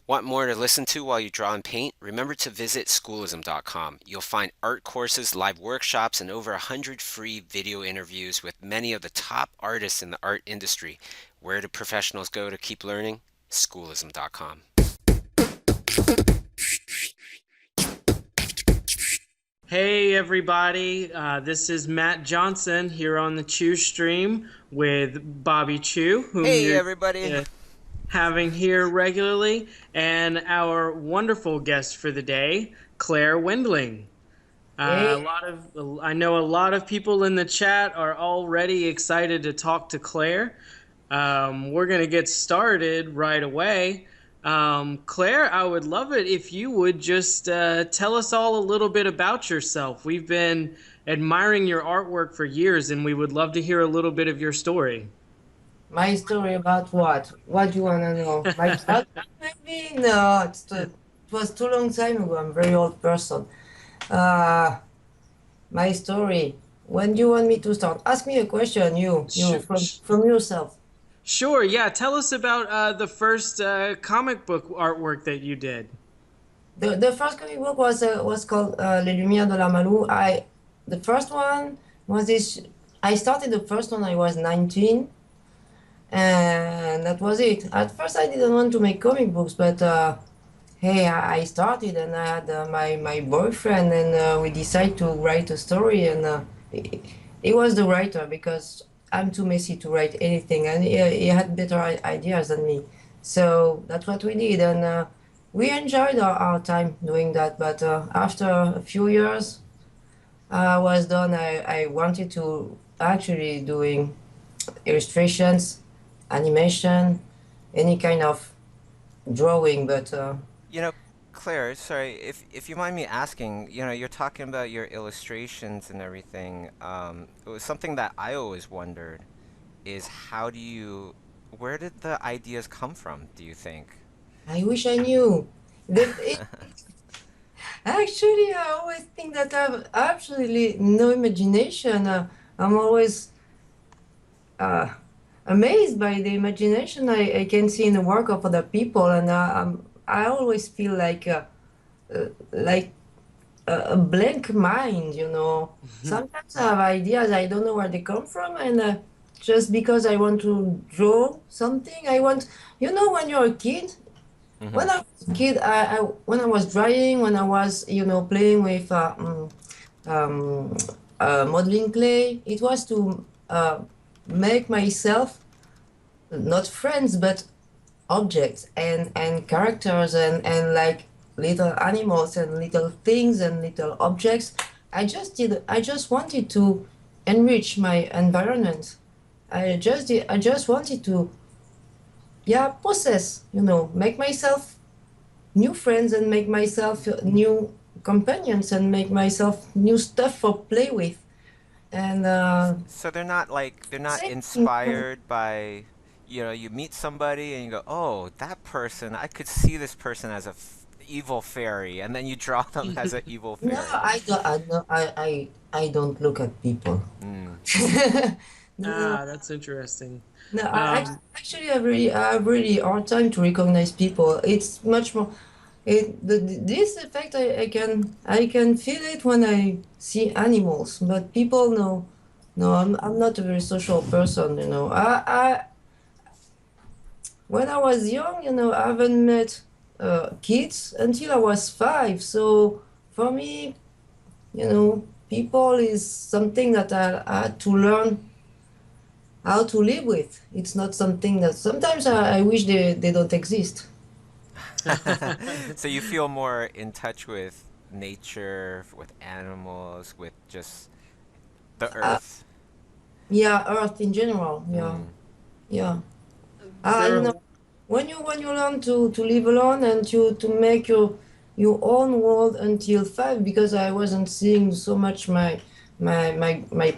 Want more to listen to while you draw and paint? Remember to visit schoolism.com. You'll find art courses, live workshops, and over 100 free video interviews with many of the top artists in the art industry. Where do professionals go to keep learning? Schoolism.com. Hey everybody, this is Matt Johnson here on the Chew stream with Bobby Chew, whom Hey, you're everybody. uh, having here regularly, and our wonderful guest for the day, Claire Wendling. Hey, I know a lot of people in the chat are already excited to talk to Claire. We're going to get started right away. Claire, I would love it if you would just tell us all a little bit about yourself. We've been admiring your artwork for years, and we would love to hear a little bit of your story. my story about what? What do you want to know? My childhood, maybe? No, it was too long time ago. I'm a very old person. Uh, my story. When do you want me to start? Ask me a question, you, Sh- from yourself. Sure, yeah. Tell us about the first comic book artwork that you did. The first comic book was called Les Lumières de la Malou. The first one was this. I started the first one. I was 19. And that was it. At first, I didn't want to make comic books, but hey, I started and I had my boyfriend, and we decided to write a story. And he was the writer because I'm too messy to write anything, and he had better ideas than me. So that's what we did, and we enjoyed our time doing that. But after a few years, I was done. I wanted to actually doing illustrations, animation, any kind of drawing, but You know, Claire, sorry, if you mind me asking, you're talking about your illustrations and everything. It was something that I always wondered is where did the ideas come from, do you think? I wish I knew. Actually, I always think that I have absolutely no imagination. I'm always uh, amazed by the imagination I can see in the work of other people, and I always feel like a blank mind. Sometimes I have ideas, I don't know where they come from, and just because I want to draw something, when you're a kid, Hmm. when I was a kid, when I was drawing, when I was, playing with um, modeling clay, it was to make myself not friends, but objects and characters and like little animals and little things and little objects. I just wanted to enrich my environment. I just wanted to, yeah, possess, make myself new friends and make myself new companions and make myself new stuff for play with. And So they're not same thing. inspired by, you meet somebody and you go, "Oh, that person, I could see this person as a evil fairy," and then you draw them as an evil No, fairy. I don't look at people. Mm. No, Ah, that's interesting. no, Um, actually, I have really hard time to recognize people. It's much more. This effect I can feel it when I see animals, but people no, no. I'm not a very social person. When I was young, I haven't met kids until I was 5. So for me, people is something that I had to learn how to live with. It's not something that sometimes I wish they don't exist. So you feel more in touch with nature, with animals, with just the Uh, earth. yeah, Earth in general. Yeah, Mm. yeah. there, You know, when you learn to live alone and to make your own world until 5, because I wasn't seeing so much my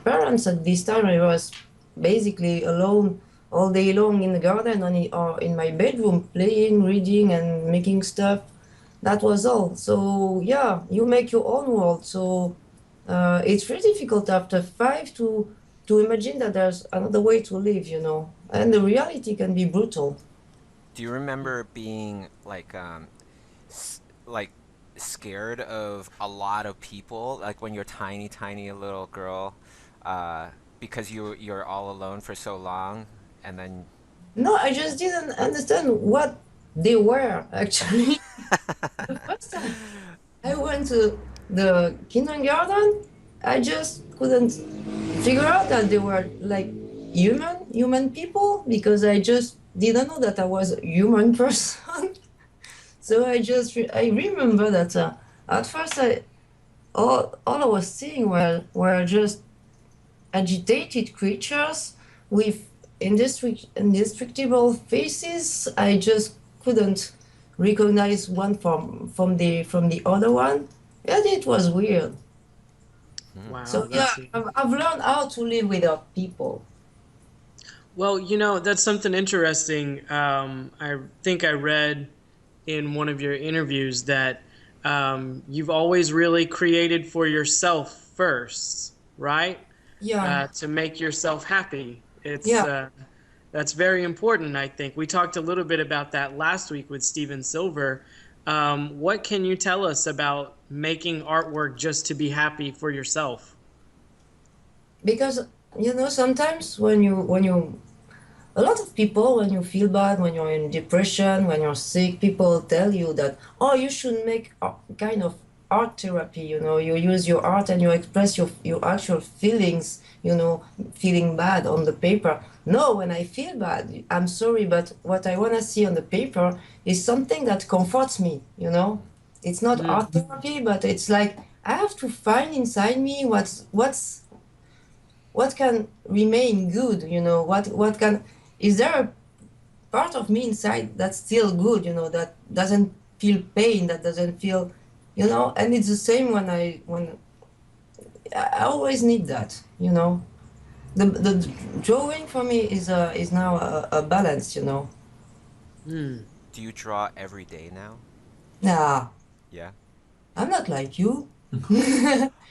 parents at this time. I was basically alone all day long in the garden or in my bedroom playing, reading, and making stuff. That was all. So yeah, you make your own world. So it's very difficult after 5 to imagine that there's another way to live. And the reality can be brutal. Do you remember being like scared of a lot of people, like when you're tiny, tiny little girl, uh, because you're all alone for so long, and then No, I just didn't understand what they were actually. The first time I went to the kindergarten, I just couldn't figure out that they were like human people because I just didn't know that I was a human person. So I remember that at first all I was seeing were just agitated creatures with indestructible faces. I just couldn't recognize one from the other one. And it was weird. Wow, So yeah, that's I've learned how to live without people. well, that's something interesting. I think I read in one of your interviews that you've always really created for yourself first, right? Yeah, To make yourself happy. It's yeah. That's very important, I think. We talked a little bit about that last week with Steven Silver. What can you tell us about making artwork just to be happy for yourself? Because sometimes when you a lot of people, when you feel bad, when you're in depression, when you're sick, people tell you that, oh, you should make a kind of art therapy. You use your art and you express your actual feelings, feeling bad on the paper. No, when I feel bad, I'm sorry, but what I want to see on the paper is something that comforts me. It's not art Mm, therapy, but it's like I have to find inside me what can remain good. What can is there a part of me inside that's still good, that doesn't feel pain, that doesn't feel, and it's the same when I always need that. The drawing for me is now a balance. mm. do you draw every day now? Nah, Yeah. I'm not like you.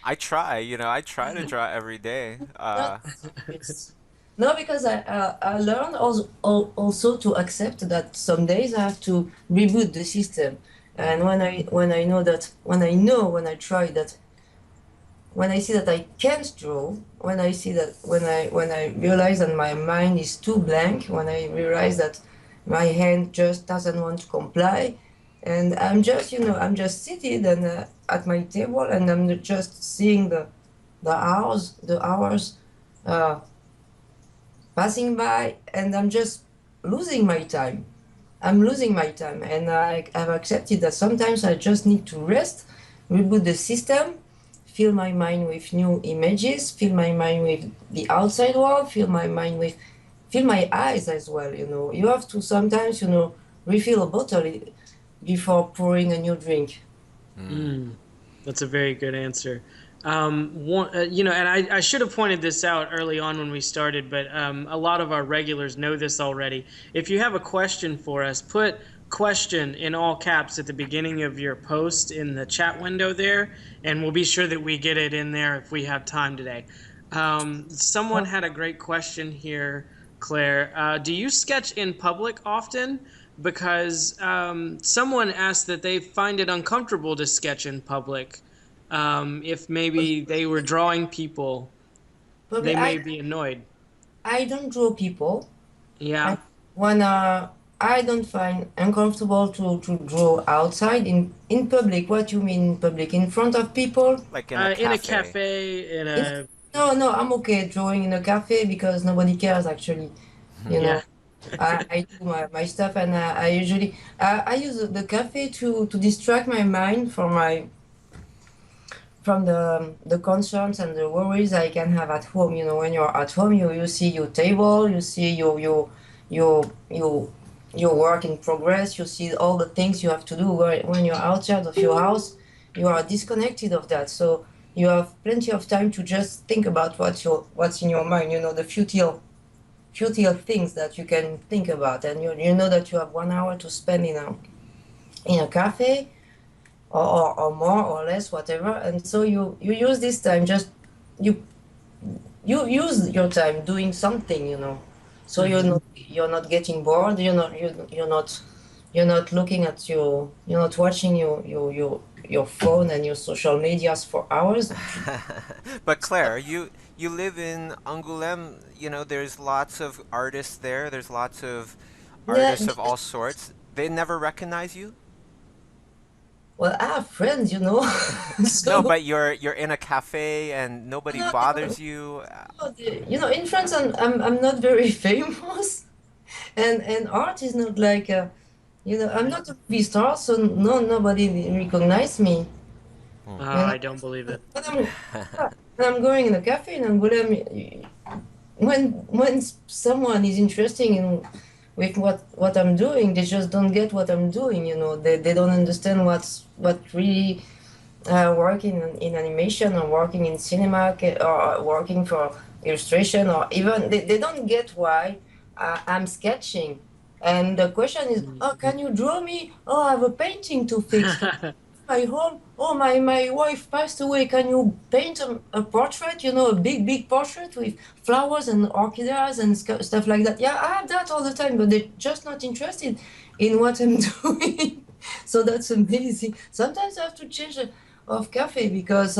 I try to draw every day. Not it's no, because I learned also to accept that some days I have to reboot the system, and Mm, when I try that, when I see that I can't draw, when I see that when I realize that my mind is too blank, when I realize that my hand just doesn't want to comply, and I'm just seated and at my table, and I'm just seeing the hours uh, passing by, and I'm just losing my time. I'm losing my time, and I've accepted that sometimes I just need to rest, reboot the system, fill my mind with new images, fill my mind with the outside world, fill my eyes as well. You have to sometimes, refill a bottle before pouring a new drink. mm. Mm, that's a very good answer. And I should have pointed this out early on when we started, but a lot of our regulars know this already. If you have a question for us, put question in all caps at the beginning of your post in the chat window there, and we'll be sure that we get it in there if we have time today. Someone had a great question here, Claire. Do you sketch in public often? Because someone asked that they find it uncomfortable to sketch in public. If maybe they were drawing people, Probably they I may be annoyed. I don't draw people. I Yeah. when I don't find uncomfortable to draw outside in public. What you mean in public? In front of people? Like in a In a cafe. cafe, in In, a no, no, I'm okay drawing in a cafe because nobody cares actually. You yeah. know, I do my stuff, and I usually I use the cafe to distract my mind from the concerns and the worries I can have at home. When you're at home, you see your table, you see your work in progress, you see all the things you have to do. When you're outside of your house, you are disconnected of that. So you have plenty of time to just think about what's in your mind. The futile things that you can think about, and you know that you have 1 hour to spend in a cafe, or more or less, whatever. And so you use this time, just you you use your time doing something. So you're not getting bored. You're not looking at you're not watching your phone and your social medias for hours. But Claire, you live in Angoulême, there's lots of artists there. There's lots of Yeah, artists of all sorts. They never recognize you? well, I have friends, No, so but you're in a cafe and nobody no, bothers you. in France, I'm not very famous, and art is not like I'm not a movie star, so no, nobody recognize me. Hmm. Oh, You know, I don't believe it. when I'm going in a cafe in Angola, when someone is interested in with what I'm doing, they just don't get what I'm doing. They don't understand what really working in animation or working in cinema or working for illustration or even they don't get why I'm sketching. And the question is, oh, can you draw me? Oh, I have a painting to fix. My home. Oh, my wife passed away. Can you paint a portrait? A big portrait with flowers and orchids and stuff like that. Yeah, I have that all the time, but they're just not interested in what I'm doing. So that's amazing. Sometimes I have to change of cafe because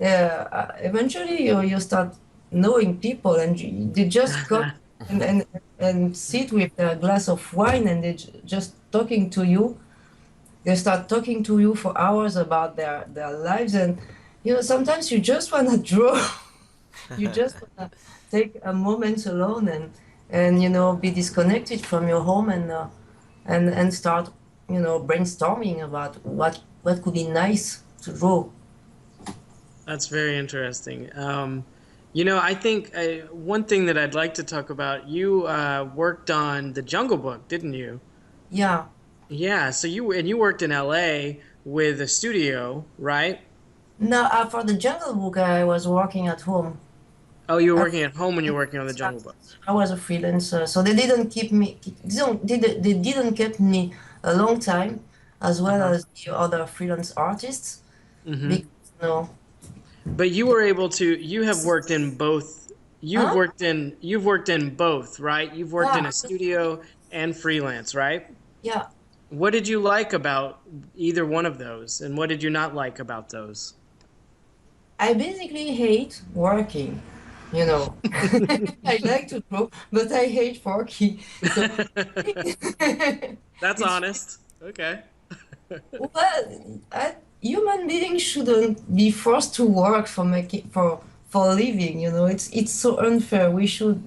eventually you start knowing people and they just come and, and and sit with a glass of wine and they just talking to you. They start talking to you for hours about their lives, and sometimes you just want to draw. You just want to take a moment alone and be disconnected from your home and start brainstorming about what could be nice to draw. That's very interesting. I think one thing that I'd like to talk about, you worked on The Jungle Book, didn't you? Yeah. Yeah, so you worked in LA with a studio, right? No, for the Jungle Book, I was working at home. Oh, you were I, working at home when you were working on The Jungle Book. I was a freelancer, so they didn't keep me. They didn't keep me a long time, as well Uh-huh. as the other freelance artists. Mm-hmm. Because no, But you were able to, you have worked in both, huh? you've worked in both, right? You've worked in Yeah, a studio and freelance, right? yeah. What did you like about either one of those, and what did you not like about those? I basically hate working. I like to draw, but I hate working. So That's it's honest. Okay. well, human beings shouldn't be forced to work for a living. It's so unfair. We should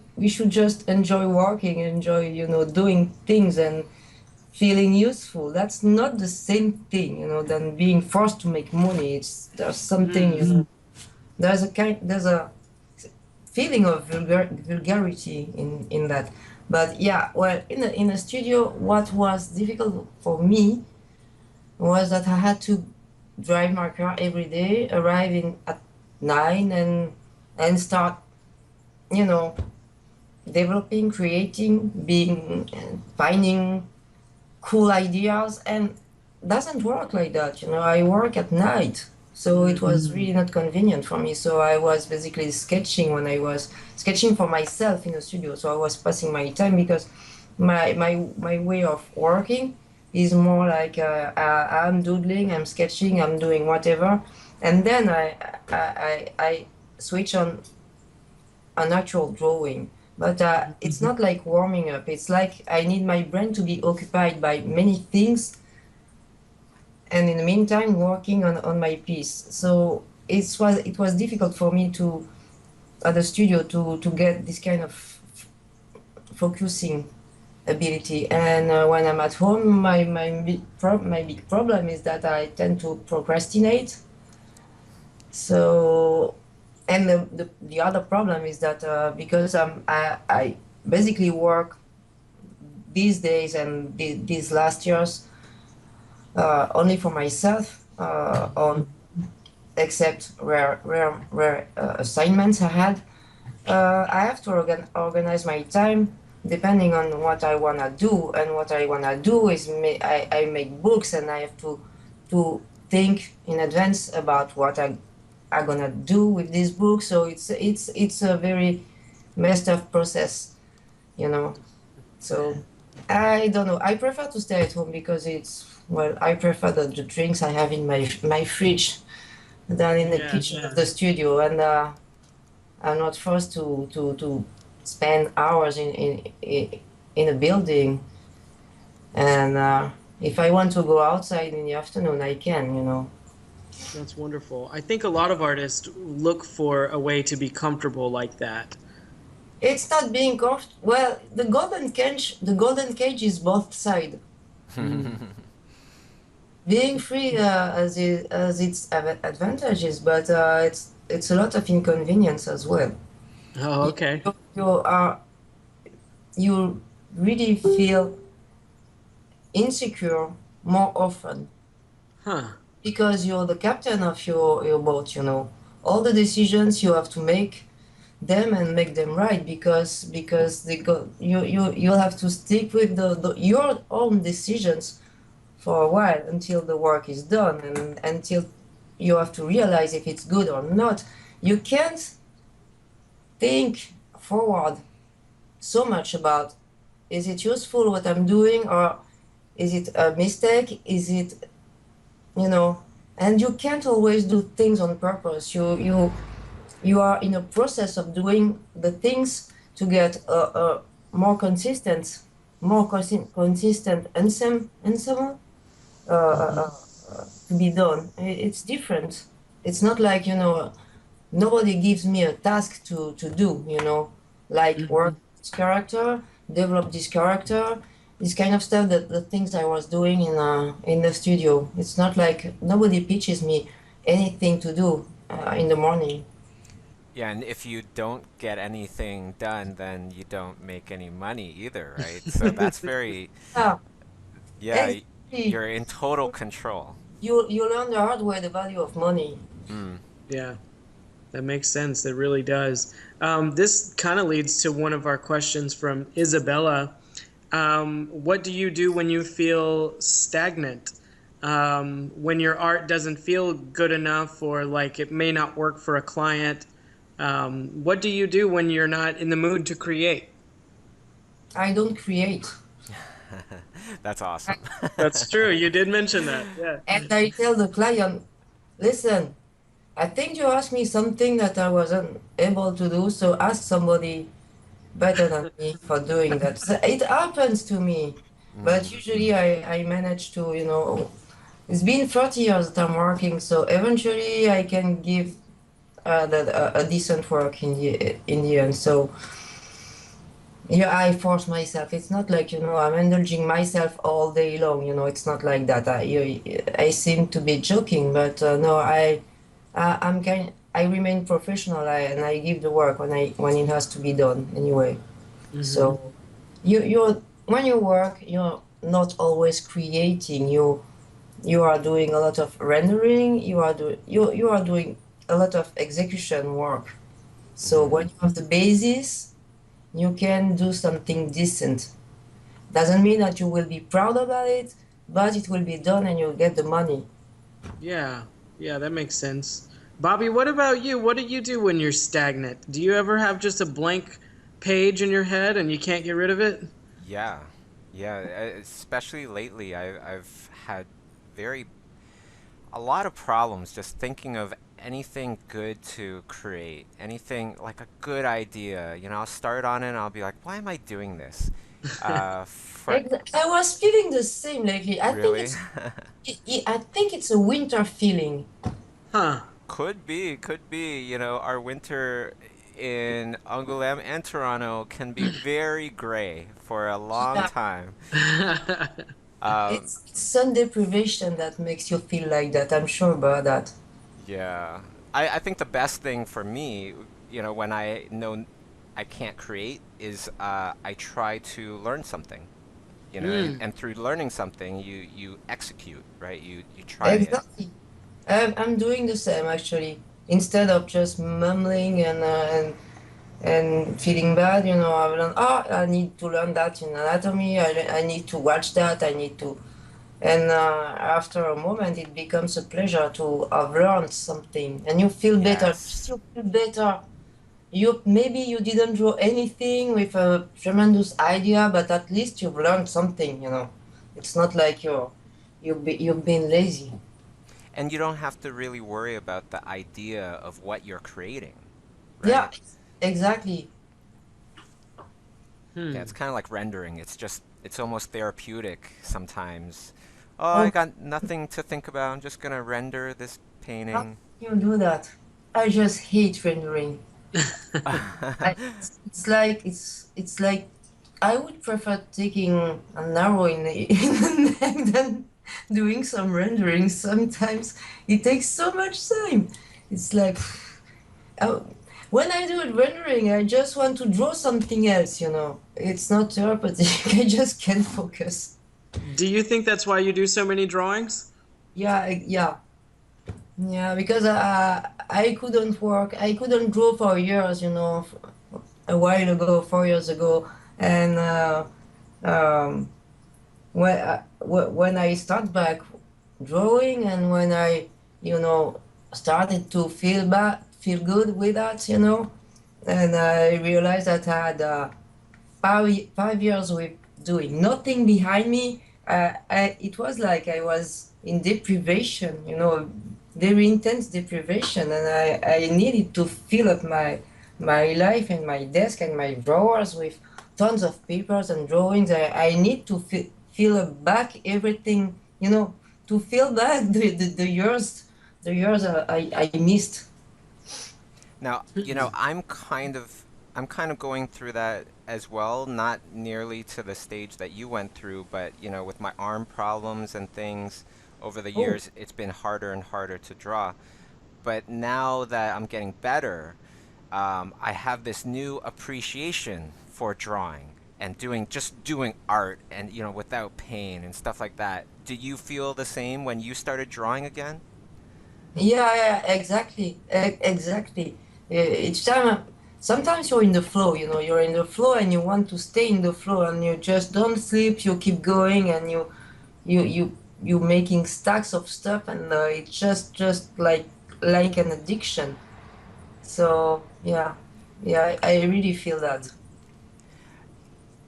just enjoy working, enjoy doing things and feeling useful. That's not the same thing, than being forced to make money. There's something, Mm. there's a feeling of vulgarity in that. But yeah, well, in a studio, what was difficult for me was that I had to drive my car every day, arrive in at 9 and start, you know, developing, creating, being, finding cool ideas, and doesn't work like that. I work at night, so it was really not convenient for me. So I was basically sketching when I was sketching for myself in the studio. So I was passing my time because my way of working is more like I'm doodling, I'm sketching, I'm doing whatever, and then I switch on an actual drawing. But it's not like warming up. It's like I need my brain to be occupied by many things, and in the meantime working on my piece. So it was difficult for me to at the studio to get this kind of focusing ability. And when I'm at home, my big problem is that I tend to procrastinate. So, and the other problem is that because I basically work these days and these last years only for myself, on except rare assignments I had. I have to organize my time depending on what I wanna do, and what I wanna do is I make books, and I have to think in advance about what I'm gonna do with this book. So it's a very messed up process. you know. So I don't know. I prefer to stay at home because well, I prefer the drinks I have in my fridge than in the Yeah. kitchen of the studio, and I'm not forced to spend hours in a building. And if I want to go outside in the afternoon, I can, you know. That's wonderful. I think a lot of artists look for a way to be comfortable like that. It's not being comfortable. Well, the golden cage is both sides. Mm. Being free as its advantages, but it's a lot of inconvenience as well. Oh, You, okay. you are you really feel insecure more often Huh. because you're the captain of your boat, you know. All the decisions you have to make them and make them right because you'll have to stick with your own decisions for a while until the work is done and until you have to realize if it's good or not. You can't think forward so much about is it useful what I'm doing or is it a mistake? Is it, you know, and you can't always do things on purpose. You are in a process of doing the things to get a more consistent ensemble to be done. It's different. It's not like, you know, nobody gives me a task to do, you know, like work Mhm. this character, develop this character, this kind of stuff, that the things I was doing in the studio. It's not like nobody pitches me anything to do in the morning. Yeah, and if you don't get anything done, then you don't make any money either, right? So that's very, Yeah, yeah, exactly. you're in total control. You learn the hard way the value of money. Mm. Yeah, that makes sense. It really does. This kind of leads to one of our questions from Isabella. What do you do when you feel stagnant? When your art doesn't feel good enough or like it may not work for a client? What do you do when you're not in the mood to create? I don't create. That's awesome. That's true. You did mention that. Yeah. And I tell the client, listen, I think you asked me something that I wasn't able to do, so ask somebody better than me for doing that. So it happens to me, but Mm. usually I manage to, you know, it's been 30 years that I'm working, so eventually I can give a decent work in the end. So yeah, I force myself. It's not like, you know, I'm indulging myself all day long. You know, it's not like that. I seem to be joking, but no, I remain professional, and I give the work when it has to be done anyway. Hmm. So you when you work, you're not always creating. You are doing a lot of rendering. You are doing a lot of execution work. So Hmm. when you have the basis, you can do something decent. Doesn't mean that you will be proud about it, but it will be done and you'll get the money. Yeah. Yeah, that makes sense. Bobby, what about you? What do you do when you're stagnant? Do you ever have just a blank page in your head and you can't get rid of it? Yeah, yeah. Especially lately, I've had very a lot of problems just thinking of anything good to create, anything like a good idea. You know, I'll start on it and I'll be like, why am I doing this? For I was feeling the same lately. I think really? it's I think it's a winter feeling. Huh. Could be. You know, our winter in Angoulême and Toronto can be very gray for a long Yeah, time. Um, it's sun deprivation that makes you feel like that. I'm sure about that. yeah. I think the best thing for me, you know, when I know I can't create is I try to learn something, you know, Mm. and through learning something, you execute, right? You try it. Exactly. I'm doing the same actually. Instead of just mumbling and feeling bad, you know, I've learned, oh, I need to learn that in anatomy. I need to watch that. I need to, and after a moment, it becomes a pleasure to have learned something, and you feel better. Yes. You feel better you maybe you didn't draw anything with a tremendous idea, but at least you've learned something, you know. It's not like you've been lazy. And you don't have to really worry about the idea of what you're creating, Yeah, right? exactly. Yeah, Hmm. it's kind of like rendering. It's almost therapeutic sometimes. Oh, I Oh, got nothing to think about. I'm just gonna render this how painting. can you do that? I just hate rendering. It's like I would prefer taking an arrow in in the neck than doing some rendering. Sometimes it takes so much time. It's like oh, when I do it rendering, I just want to draw something else, you know. It's not therapeutic. I just can't focus. Do you think that's why you do so many drawings? Yeah, yeah, yeah. Because I couldn't work. I couldn't draw for years, you know, a while ago, 4 years ago, and um, when I start back drawing, and when I, you know, started to feel good with that, you know, and I realized that I had 5 years with doing nothing behind me. It was like I was in deprivation, you know, very intense deprivation, and I needed to fill up my life and my desk and my drawers with tons of papers and drawings. I need to fill back everything, you know, to fill back the years I missed. Now, I'm kind of going through that as well, not nearly to the stage that you went through, but with my arm problems and things over the Oh, years, it's been harder and harder to draw. But now that I'm getting better, I have this new appreciation for drawing and doing art and without pain and stuff like that. Do you feel the same when you started drawing again? yeah, yeah, exactly, exactly. Each time, sometimes you're in the flow, you know, you're in the flow and you want to stay in the flow and you just don't sleep, you keep going and you making stacks of stuff and it's just like an addiction. So yeah, yeah, I really feel that.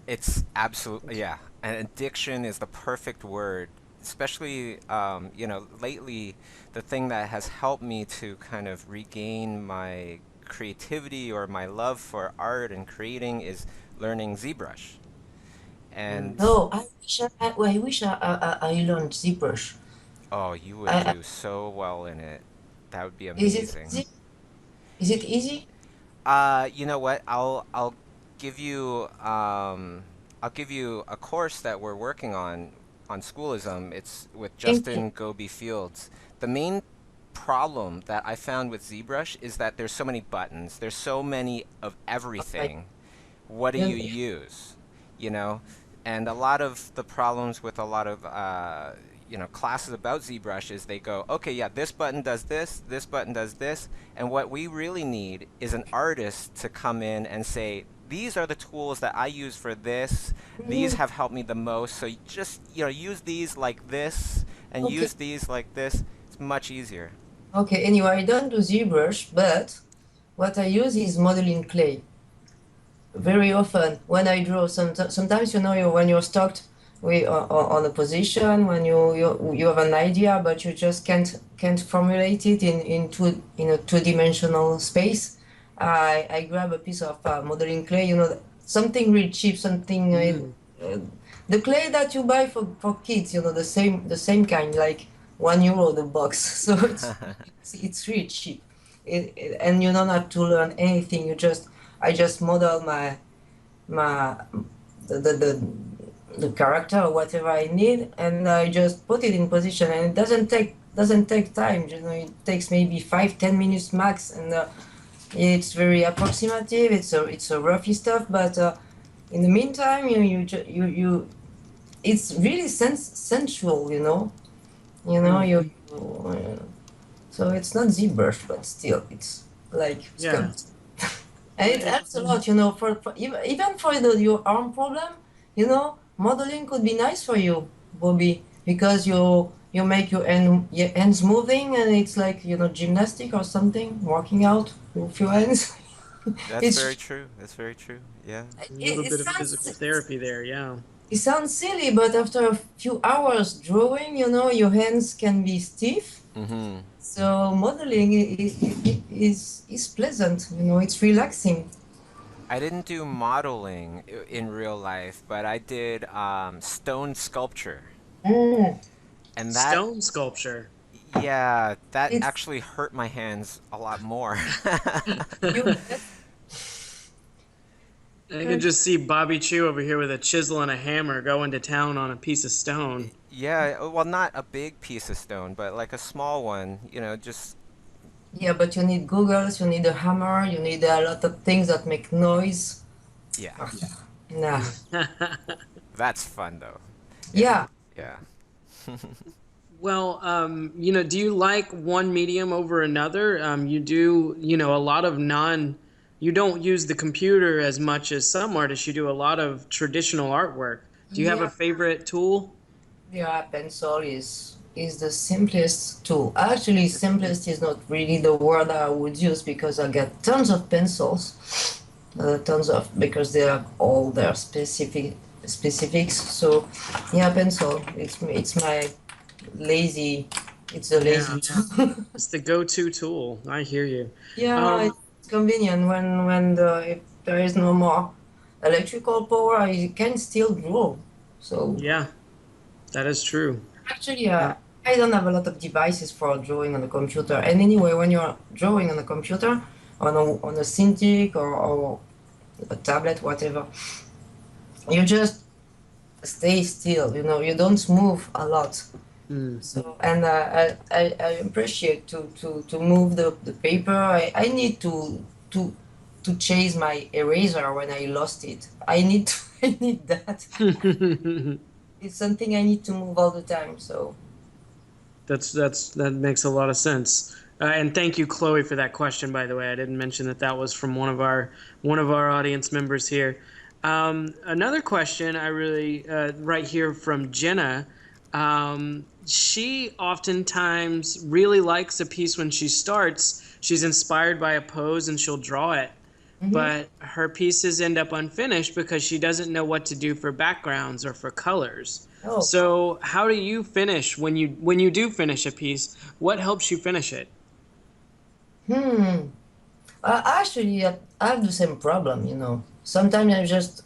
It's absolutely, yeah. And addiction is the perfect word, especially, lately, the thing that has helped me to kind of regain my creativity or my love for art and creating is learning ZBrush. And No, I wish I learned ZBrush. oh, you would I, do so well in it. That would be is it amazing. easy? Is it easy? You know what? Give you I'll give you a course that we're working on Schoolism. It's with Thank you. Justin Goby Fields. The main problem that I found with ZBrush is that there's so many buttons. There's so many of I, everything. What do you yeah, use? You know? And a lot of the problems with a lot of classes about ZBrush is they go, okay, yeah, this button does this, and what we really need is an artist to come in and say, these are the tools that I use for this. These mm, have helped me the most. So just, use these like this and okay. use these like this. It's much easier. Okay, anyway, I don't do ZBrush, but what I use is modeling clay. Very often when I draw, sometimes you know when you're stuck on a position, when you have an idea, but you just can't formulate it in a two-dimensional space. I grab a piece of modeling clay, you know, something really cheap, something Hmm. uh, the clay that you buy for kids, you know, the same kind, like €1 the box. So it's really cheap, and you don't have to learn anything. I just model my the, the the the character or whatever I need, and I just put it in position, and it doesn't take time. You know, it takes maybe 5-10 minutes max, and it's very approximative. It's a roughy stuff, but in the meantime, it's really sensual. Hmm. So it's not ZBrush, but still, it's like Yeah. sculpt. And it helps a lot, for even for your arm problem, modeling could be nice for you, Bobby, because you make your hands moving, and it's like gymnastic or something, working out with your hands. That's very It's true. That's very true. Yeah. A little it bit of physical sounds therapy there, yeah. it sounds silly, but after a few hours drawing, your hands can be stiff. Mm-hmm. So modeling is pleasant. It's relaxing. I didn't do modeling in real life, but I did stone sculpture. Mm. And that, Stone sculpture. yeah, that It's actually hurt my hands a lot more. you. That's, I can just see Bobby Chiu over here with a chisel and a hammer going to town on a piece of stone. Yeah, well, not a big piece of stone, but like a small one, just, yeah, but you need goggles, you need a hammer, you need a lot of things that make noise. yeah. Nah. That's fun though. If you, Yeah. yeah. Well, do you like one medium over another? You do, a lot of you don't use the computer as much as some artists. You do a lot of traditional artwork. Do you have a Yeah. favorite tool? Yeah, pencil is the simplest tool. Actually, simplest is not really the word I would use because I get tons of pencils, tons of because they have all their specifics. So, yeah, pencil. It's my lazy. It's a Yeah, lazy tool. it's the go-to tool. I hear you. Yeah, Um, it's convenient if there is no more electrical power, I can still draw. So. yeah, that is true. Actually, Uh, I don't have a lot of devices for drawing on the computer. And anyway, when you're drawing on the computer, on a Cintiq or a tablet, whatever, you just stay still. You don't move a lot. mm, So, and I appreciate to move the paper. I need to chase my eraser when I lost it. I need that. It's something I need to move all the time. So. that makes a lot of sense. And thank you, Chloe, for that question. By the way, I didn't mention that was from one of our audience members here. Another question I really right here from Jenna. She oftentimes really likes a piece when she starts. She's inspired by a pose and she'll draw it, Mhm. but her pieces end up unfinished because she doesn't know what to do for backgrounds or for colors. Oh. So, how do you finish when you do finish a piece? What helps you finish it? Hmm. Actually, I have the same problem. Sometimes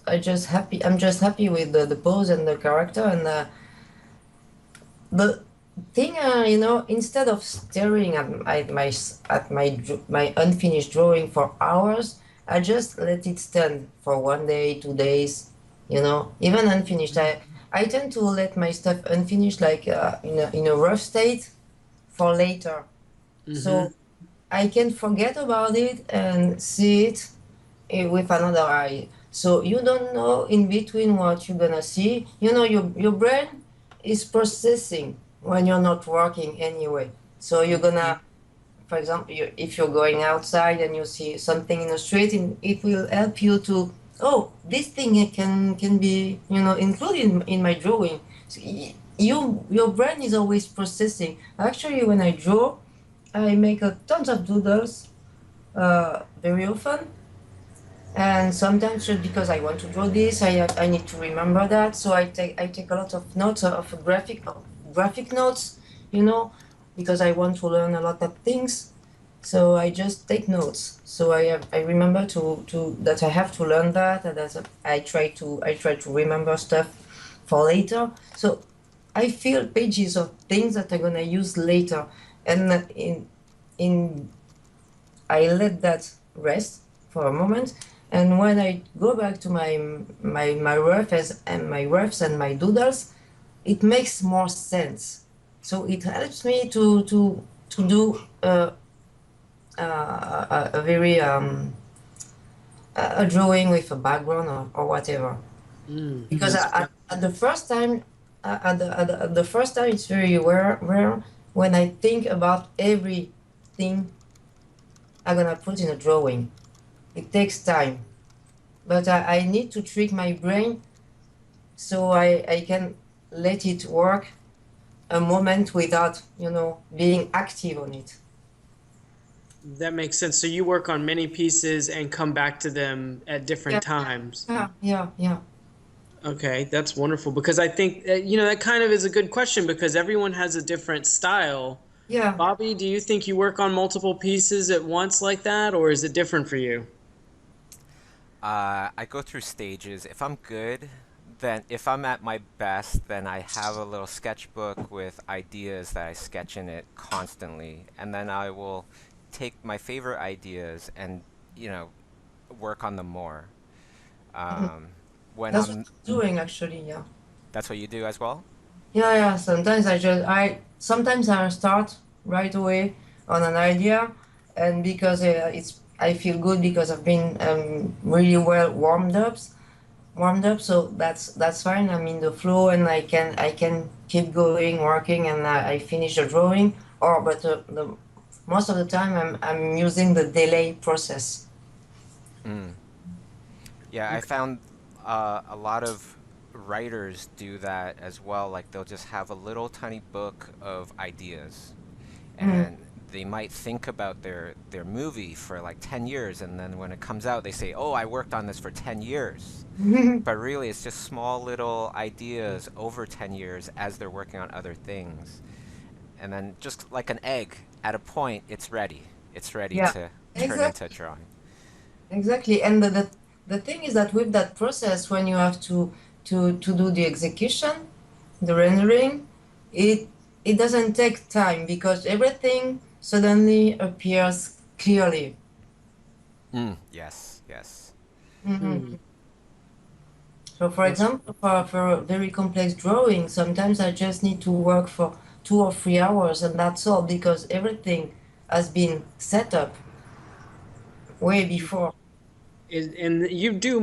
I'm just happy with the pose and the character and the thing. Instead of staring at my unfinished drawing for hours, I just let it stand for 1 day, 2 days. Even unfinished. I tend to let my stuff unfinished, like in a rough state, for later. Mm-hmm. So I can forget about it and see it with another eye. So you don't know in between what you're gonna see. Your brain is processing when you're not working anyway. So you're gonna, for example, if you're going outside and you see something in the street, it will help you to, oh, this thing can be included in my drawing. So your brain is always processing. Actually, when I draw, I make a tons of doodles very often, and sometimes just because I want to draw this, I need to remember that. So I take a lot of notes of graphic notes, you know, because I want to learn a lot of things. So I just take notes. So I remember to that I have to learn that, and that I try to remember stuff for later. So I fill pages of things that I'm gonna use later, and in I let that rest for a moment, and when I go back to my roughs and my doodles, it makes more sense. So it helps me to do a very a drawing with a background or whatever. Because That's at the first time, at the first time, it's very rare when I think about everything I'm gonna put in a drawing. It takes time, but I need to trick my brain so I can let it work a moment without being active on it. That makes sense. So you work on many pieces and come back to them at different Yeah, times. yeah. Okay, that's wonderful because I think that kind of is a good question because everyone has a different style. Yeah. Bobby, do you think you work on multiple pieces at once like that, or is it different for you? I go through stages. If I'm good, then if I'm at my best, then I have a little sketchbook with ideas that I sketch in it constantly, and then I will take my favorite ideas and, you know, work on them more. Mhm. Um, when That's what I'm, I'm doing actually. Yeah. that's what you do as well? Yeah. Sometimes sometimes I start right away on an idea, and because I feel good because I've been really well warmed up. So that's fine. I'm in the flow, and I can keep going, working, and I finish the drawing. Or but the most of the time I'm using the delay process. Mm. Yeah, I Okay. found a lot of writers do that as well. Like they'll just have a little tiny book of ideas, Mm. and they might think about their movie for like 10 years, and then when it comes out they say, "Oh, I worked on this for 10 years." But really it's just small little ideas over 10 years as they're working on other things. And then just like an egg, at a point it's ready. It's ready Yeah, to turn into a exactly. drawing. Exactly. And the thing is that with that process, when you have to do the execution, the rendering, it it doesn't take time because everything suddenly appears clearly. Mm. Yes, yes. Hmm. Mhm. So, for That's example, for a very complex drawing, sometimes I just need to work for 2 or 3 hours, and that's all because everything has been set up way before. and you do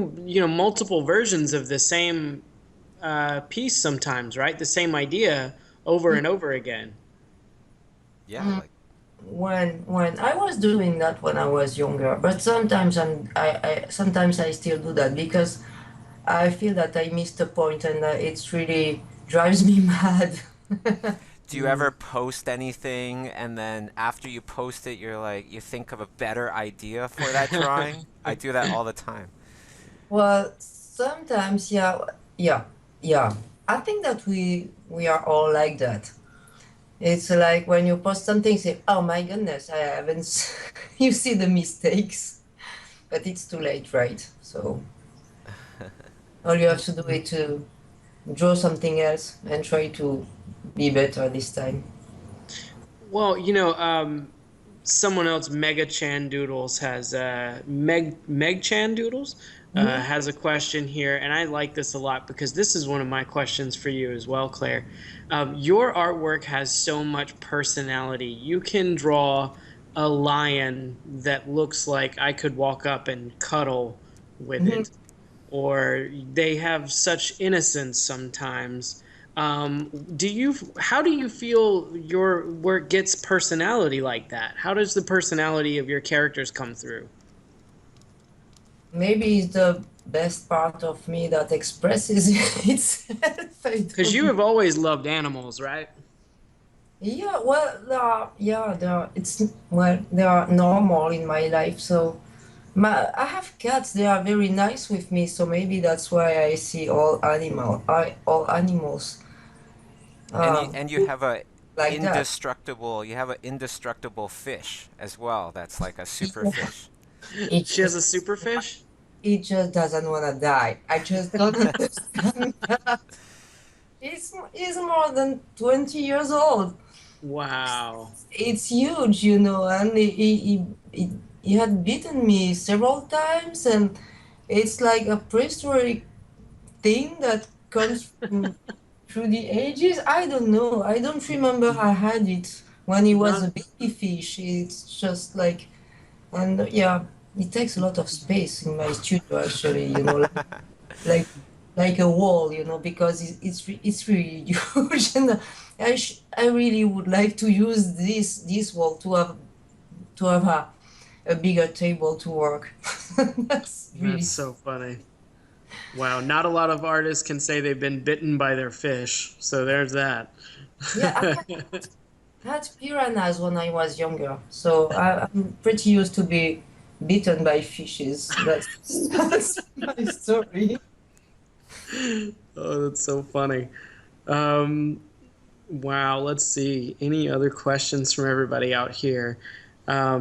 multiple versions of the same piece sometimes, right? The same idea over and over again. Yeah, Mm, like when I was doing that when I was younger, but sometimes I sometimes I still do that because I feel that I missed a point, and it's really drives me mad. do you Mm. ever post anything and then after you post it you're like you think of a better idea for that drawing? I do that all the time. Well, sometimes, yeah, yeah. I think that we are all like that. It's like when you post something, say, "Oh my goodness, I haven't." You see the mistakes, but it's too late, right? So all you have to do is to draw something else and try to be better this time. Well, someone else, Mega Chan Doodles, has Meg Chan Doodles Mhm. has a question here, and I like this a lot because this is one of my questions for you as well, Claire. Your artwork has so much personality. You can draw a lion that looks like I could walk up and cuddle with Mhm. it, or they have such innocence sometimes. How do you feel your work gets personality like that? How does the personality of your characters come through? Maybe it's the best part of me that expresses itself. I Because don't you know. have always loved animals, right? Yeah, well, they are normal in my life. So, I have cats. They are very nice with me. So maybe that's why I see all animals, uh, And you have a like that. indestructible fish as well. That's like a super Yeah. fish. It She has a just, superfish? it just doesn't want to die. I just don't understand that. It's more than 20 years old. Wow. It's huge, and he had beaten me several times, and it's like a prehistoric thing that comes through the ages. I don't know. I don't remember I had it when he was a Not baby fish. It's just like, and yeah, it takes a lot of space in my studio, actually, like like a wall, because it's really huge, and I really would like to use this wall to have a bigger table to work. That's That's really so funny. Wow, not a lot of artists can say they've been bitten by their fish, so there's that. yeah. I had piranhas when I was younger, so I'm pretty used to be bitten by fishes. That's my story. Oh, that's so funny. Um, wow, let's see. Any other questions from everybody out here?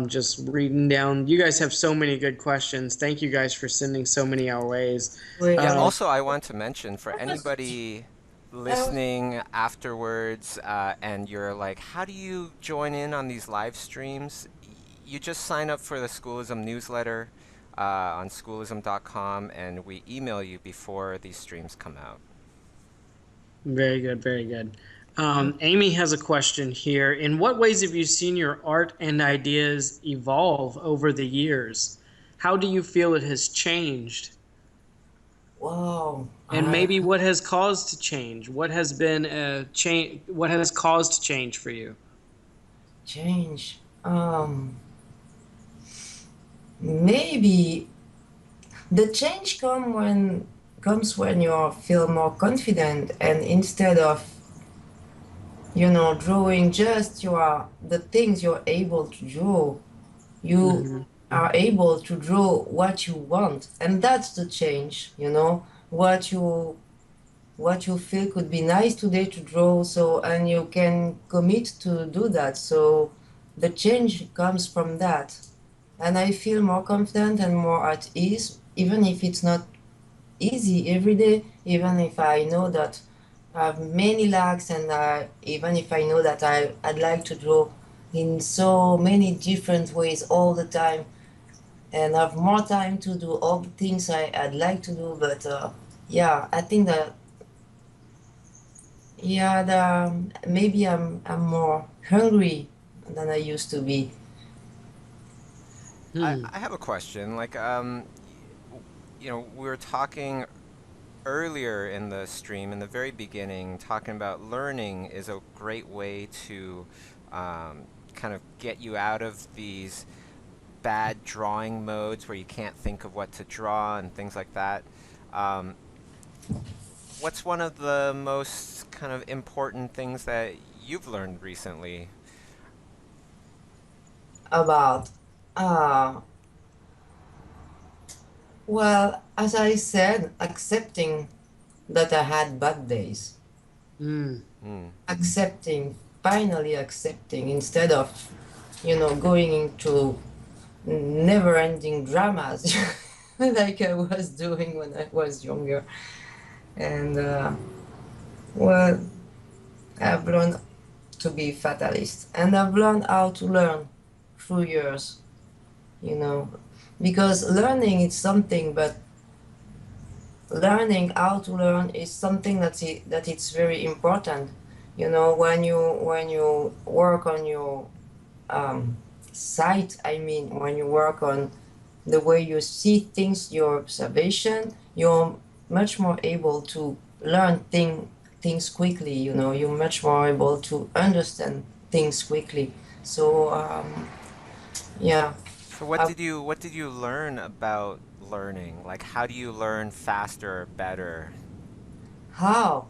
Just reading down. You guys have so many good questions. Thank you guys for sending so many our ways. Yeah, Wait, Um, also I want to mention for anybody listening afterwards, and you're like, how do you join in on these live streams? You just sign up for the Schoolism newsletter on schoolism.com, and we email you before these streams come out. Very good, very good. Amy has a question here. In what ways have you seen your art and ideas evolve over the years? How do you feel it has changed? wow, And I maybe what has caused to change? What has been a change? What has caused change for you? change. Maybe the change comes when you feel more confident, and instead of drawing just the things you're able to draw, you Hmm. are able to draw what you want, and that's the change. What you feel could be nice today to draw, so and you can commit to do that. So the change comes from that, and I feel more confident and more at ease, even if it's not easy every day, even if I know that I have many lacks, and even if I know that I'd like to draw in so many different ways all the time and have more time to do all the things I'd like to do. But yeah, I think that yeah, maybe I'm more hungry than I used to be. Hmm. I have a question. Like, we were talking earlier in the stream, in the very beginning, talking about learning is a great way to kind of get you out of these bad drawing modes where you can't think of what to draw and things like that. Um, what's one of the most kind of important things that you've learned recently? About uh well, as I said, accepting that I had bad days. Hmm. Hmm. Accepting, finally accepting, instead of going into never-ending dramas like I was doing when I was younger. And well, I've learned to be fatalist, and I've learned how to learn through years, you know, because learning is something, but learning how to learn is something that it's very important. When you work on your um, sight, I mean, when you work on the way you see things, your observation, you're much more able to learn things quickly. You're much more able to understand things quickly. So yeah. So Uh, what did you learn about learning? Like how do you learn faster or better? how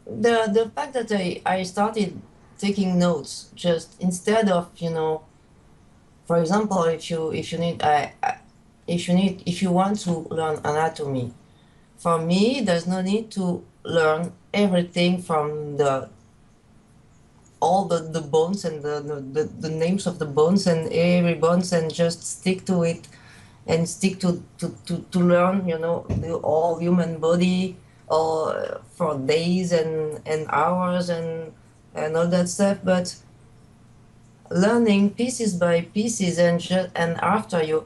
the fact that I started taking notes, just instead of for example, if you want to learn anatomy. For me, there's no need to learn everything from all the bones and the names of the bones and every bones, and just stick to it, and stick to learn the all human body, or for days and hours and all that stuff. But learning pieces by pieces, and after you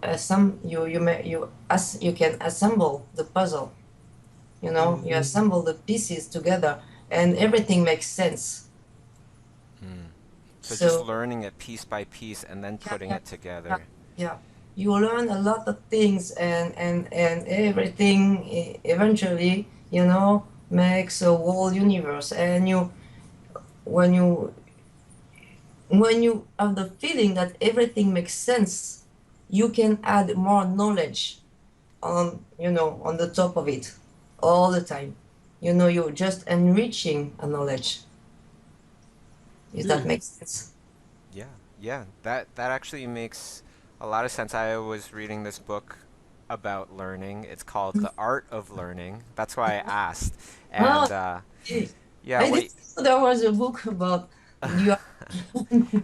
can assemble the puzzle. You Hmm. assemble the pieces together, and everything makes sense. Hmm. So just So learning it piece by piece and then yeah, putting yeah, it yeah, together. yeah. You learn a lot of things, and everything eventually makes a whole universe. And when you when you have the feeling that everything makes sense, you can add more knowledge on the top of it all the time. You're just enriching a knowledge. If that Hmm. makes sense. Yeah, yeah, that actually makes a lot of sense. I was reading this book about learning. It's called The Art of Learning. That's why I asked. Oh, And okay. yeah, I what didn't know there was a book about you.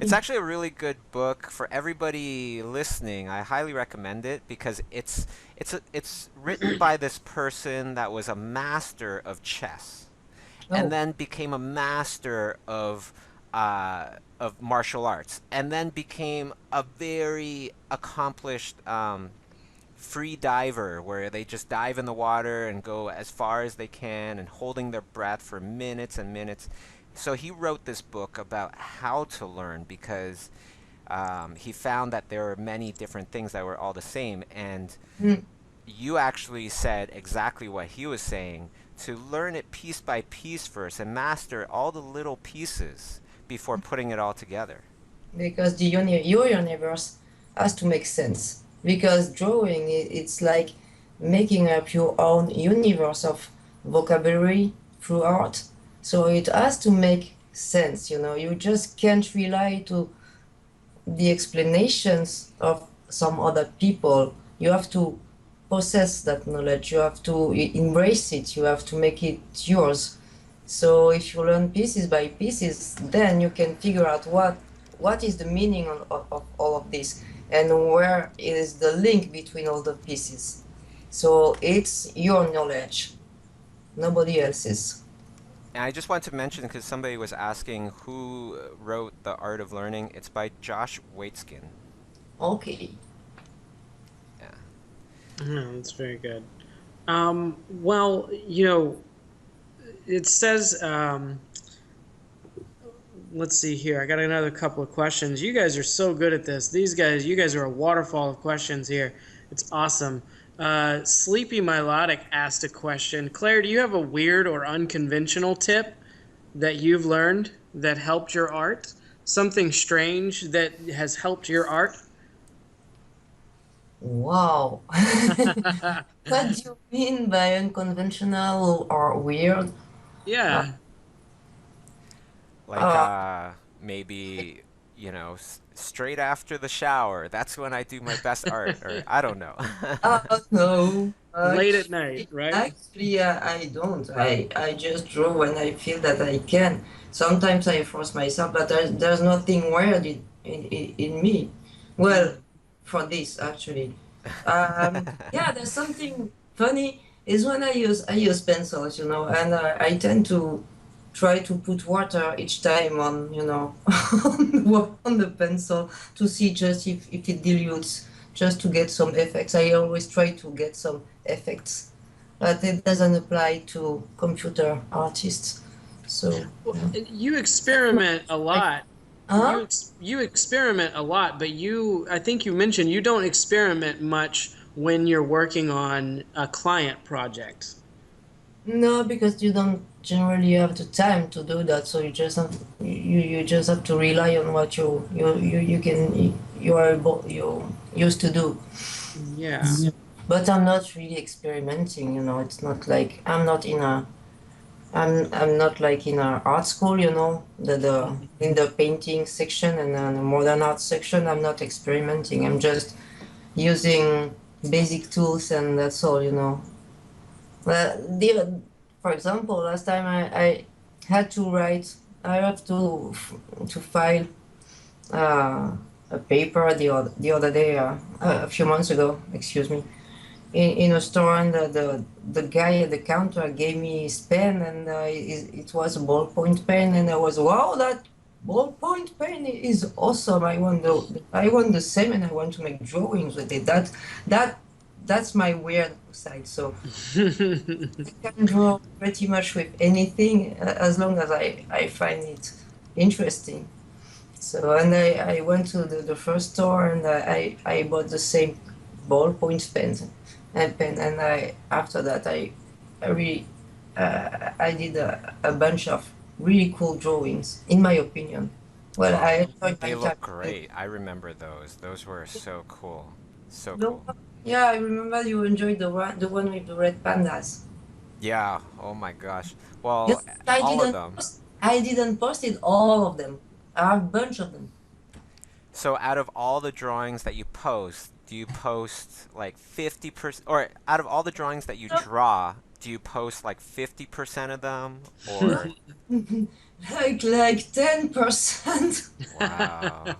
it's actually a really good book for everybody listening. I highly recommend it because it's written by this person that was a master of chess and Oh, then became a master of martial arts, and then became a very accomplished free diver where they just dive in the water and go as far as they can and holding their breath for minutes and minutes. So he wrote this book about how to learn because he found that there were many different things that were all the same. And mm, you actually said exactly what he was saying, to learn it piece by piece first and master all the little pieces before putting it all together. because your universe has to make sense. Because drawing, it's like making up your own universe of vocabulary through art. So it has to make sense. You just can't rely to the explanations of some other people. You have to possess that knowledge. You have to embrace it. You have to make it yours. So if you learn pieces by pieces, then you can figure out what is the meaning of all of this and where is the link between all the pieces. So it's your knowledge, nobody else's. And I just want to mention, because somebody was asking who wrote The Art of Learning, it's by Josh Waitzkin. Okay. Yeah. Oh, that's very good. Well, it says, let's see here. I got another couple of questions. You guys are so good at this. You guys are a waterfall of questions here. It's awesome. Sleepy Milotic asked a question. Claire, do you have a weird or unconventional tip that you've learned that helped your art? Something strange that has helped your art? Wow. What do you mean by unconventional or weird? Uh, Like Yeah. uh, maybe, straight after the shower, that's when I do my best art, or I don't know. no. Late at night, right? I don't. I just draw when I feel that I can. Sometimes I force myself, but there's nothing weird in me. Well, Mm. for this actually. Yeah, there's something funny is when I use pencils, and I tend to try to put water each time on, on the pencil to see just if it dilutes, just to get some effects. I always try to get some effects, but it doesn't apply to computer artists. So, Well, yeah. you experiment a Like, lot. huh? You experiment a lot, but I think you mentioned you don't experiment much when you're working on a client project. No, because you don't generally have the time to do that. So you just have to rely on what you are able you used to do. Yeah. But I'm not really experimenting. It's not like I'm not like in a art school. The Mhm. in the painting section and then the modern art section. I'm not experimenting. I'm just using basic tools and that's all. For example, last time I had to write, I have to file uh, a paper the other day, a few months ago, excuse me, in a store, and the guy at the counter gave me his pen, and it was a ballpoint pen, and I was, wow, that ballpoint pen is awesome. I want the same, and I want to make drawings with it. That that's my weird side. So I can draw pretty much with anything, as long as I find it interesting. So, and I went to the first store, and I bought the same ballpoint pen, and after that I really I did a bunch of really cool drawings, in my opinion. Well, Oh, I enjoyed they my time. look great. I remember those. Those were so cool. So The cool. one- Yeah, I remember you enjoyed the one with the red pandas. Yeah, oh my gosh. Yes, Well, I all of didn't them. post. I didn't post it all of them. I have a bunch of them. So out of all the drawings that you post, do you post like 50%, or out of all the drawings that you draw, do you post like 50% of them, or Like 10%. wow.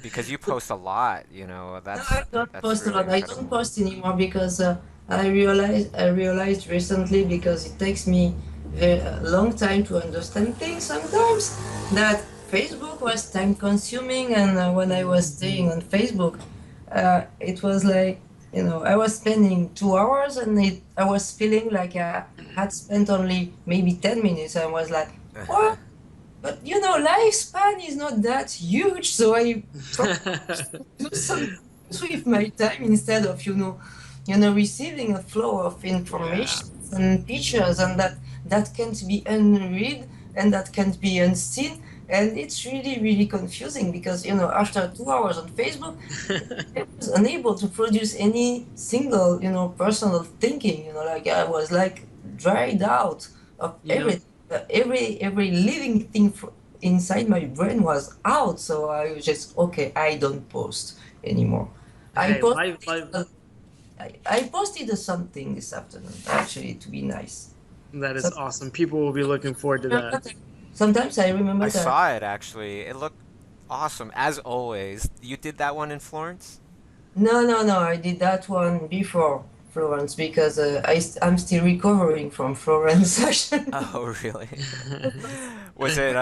Because you post a lot, No, I don't that's post a really lot. I don't incredible. post anymore because I realized recently, because it takes me a long time to understand things sometimes, that Facebook was time consuming, and when I was staying on Facebook, it was like, I was spending 2 hours, and I was feeling like I had spent only maybe 10 minutes. I was like, what? But lifespan is not that huge, so I try to do something with my time instead of receiving a flow of Yeah. information and pictures, and that can't be unread, and that can't be unseen, and it's really really confusing, because after 2 hours on Facebook, I was unable to produce any single personal thinking. Like I was like dried out of You know, everything. Every living thing inside my brain was out. So I was just, okay, I don't post anymore. I hey, posted life I posted something this afternoon, actually, to be nice. that is So awesome. People will be looking forward to that. sometimes I remember I that. saw it actually. It looked awesome as always. You did that one in Florence? No, no, no, I did that one before Florence, because I'm still recovering from Florence. Actually. Oh, really? Was it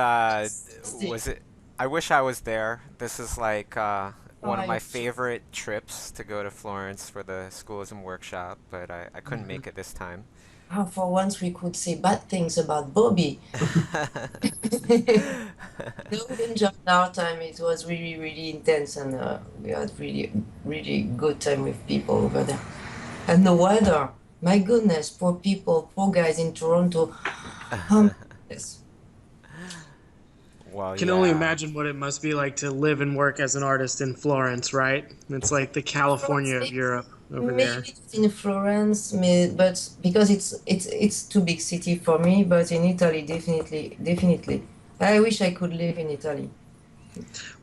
was it I wish I was there. This is like one of I my favorite trips to go to Florence for the Schoolism workshop, but I couldn't make it this time. For once we could say bad things about Bobby. No, we enjoyed our time. It was really, really intense, and we had really, really good time with people over there. And the weather, my goodness, poor people, poor guys in Toronto. Yes. Well, Can only yeah. imagine what it must be like to live and work as an artist in Florence, right? It's like the California of Europe over there. Maybe it's in Florence, but because it's too big city for me. But in Italy, definitely, definitely. I wish I could live in Italy.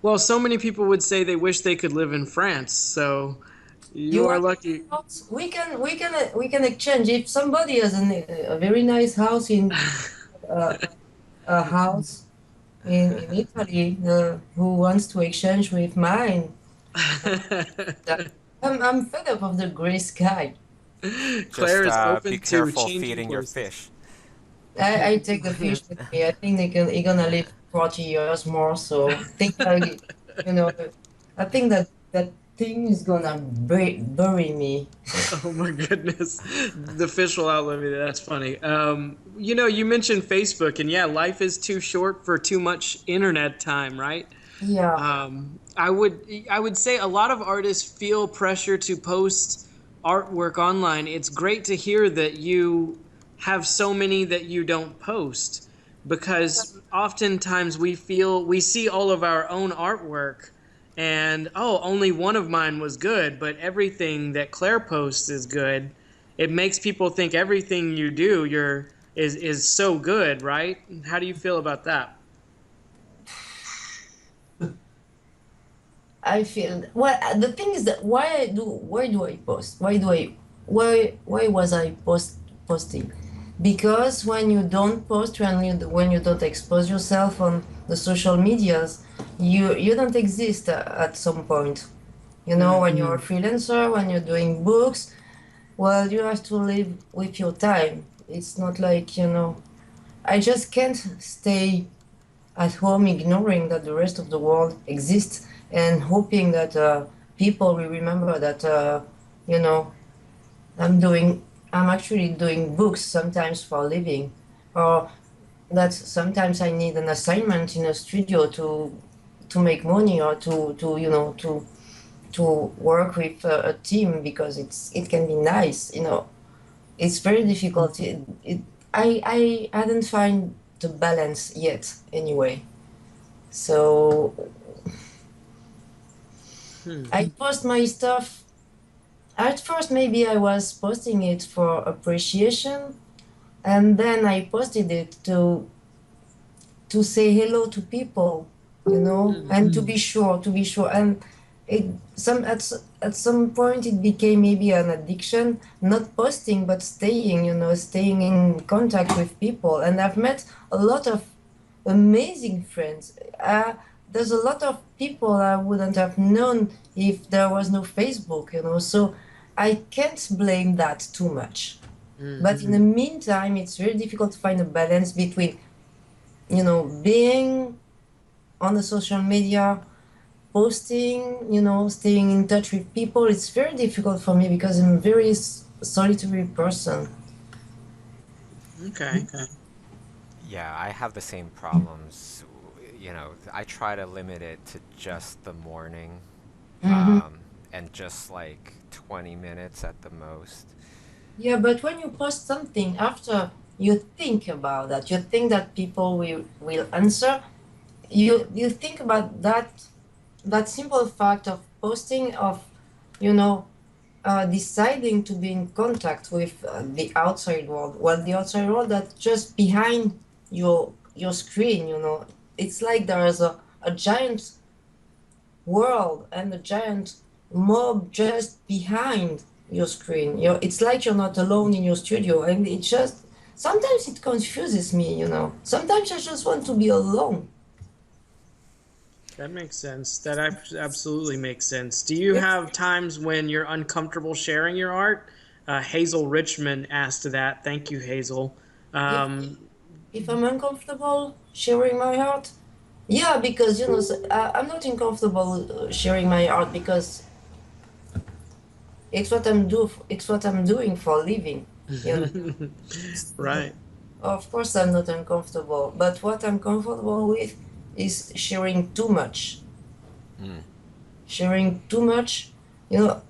Well, so many people would say they wish they could live in France, so you You are want lucky. a house? We can exchange. If somebody has a very nice house in uh, a house in Italy, who wants to exchange with mine, I'm fed up of the gray sky. Claire Just is be open to careful changing feeding your places. fish. I take the fish with me. I think he gonna live 40 years more. So you know, I think that thing is gonna bury me. Oh my goodness. The fish will outlive me. That's funny. You mentioned Facebook, and yeah, life is too short for too much internet time, right? Yeah. I would say a lot of artists feel pressure to post artwork online. It's great to hear that you have so many that you don't post, because oftentimes we see all of our own artwork, and oh, only one of mine was good, but everything that Claire posts is good. It makes people think everything you do is so good, right? How do you feel about that? I feel well. The thing is that why do I post? Why was I posting? Because when you don't post, when you don't expose yourself on the social medias, you don't exist at some point. When you're a freelancer, when you're doing books, well, you have to live with your time. It's not like, I just can't stay at home ignoring that the rest of the world exists, and hoping that people will remember that, you know, I'm actually doing books sometimes for a living, or that sometimes I need an assignment in a studio to make money, or to work with a team, because it can be nice. It's very difficult. I hadn't find the balance yet anyway. So Hmm. I post my stuff. At first, maybe I was posting it for appreciation, and then I posted it to say hello to people. you know, Mm. and to be sure, and it some at some point it became maybe an addiction, not posting but staying, you know, staying in contact with people, and I've met a lot of amazing friends. There's a lot of people I wouldn't have known if there was no Facebook, you know, so I can't blame that too much. But in the Mhm. meantime, it's very difficult to find a balance between, you know, being on the social media, posting, you know, staying in touch with people. It's very difficult for me because I'm a very solitary person. Okay. Yeah, I have the same problems. I try to limit it to just the morning, Hmm. and just like 20 minutes at the most. Yeah, but when you post something after you think about that, you think that people will answer. You think about that simple fact of posting, of, you know, deciding to be in contact with the outside world. Well, the outside world that's just behind your screen, you know. It's like there is a giant world and a giant mob just behind your screen. It's like you're not alone in your studio, and it just sometimes it confuses me, you know. Sometimes I just want to be alone. That makes sense. That absolutely makes sense. Do you If, have times when you're uncomfortable sharing your art? Hazel Richmond asked that. Thank you, Hazel. if Um, if I'm uncomfortable sharing my heart, yeah, because you know, I'm not uncomfortable sharing my art because it's what I'm doing for a living, you know. So, right. of course I'm not uncomfortable, but what I'm comfortable with is sharing too much. Mm. Sharing too much, you know.